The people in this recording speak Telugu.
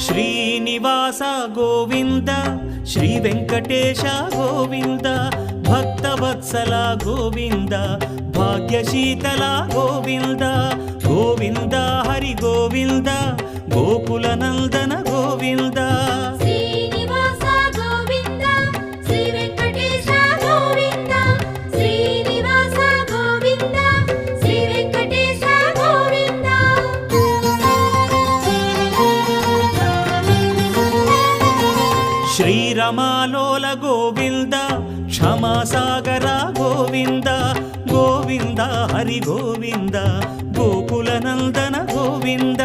శ్రీనివాస గోవింద శ్రీ వెంకటేశ గోవింద భక్తవత్సల గోవింద భాగ్యశీతల గోవింద గోవింద హరి గోవింద గోకుల నందన గోవింద శ్రీనివాస గోవింద శ్రీ వెంకటేశ గోవింద శ్రీనివాస గోవింద శ్రీ వెంకటేశ గోవింద శ్రీరమాలోల గోవింద క్షమాసాగర గోవింద గోవింద హరి గోవింద గోకుల నందన గోవింద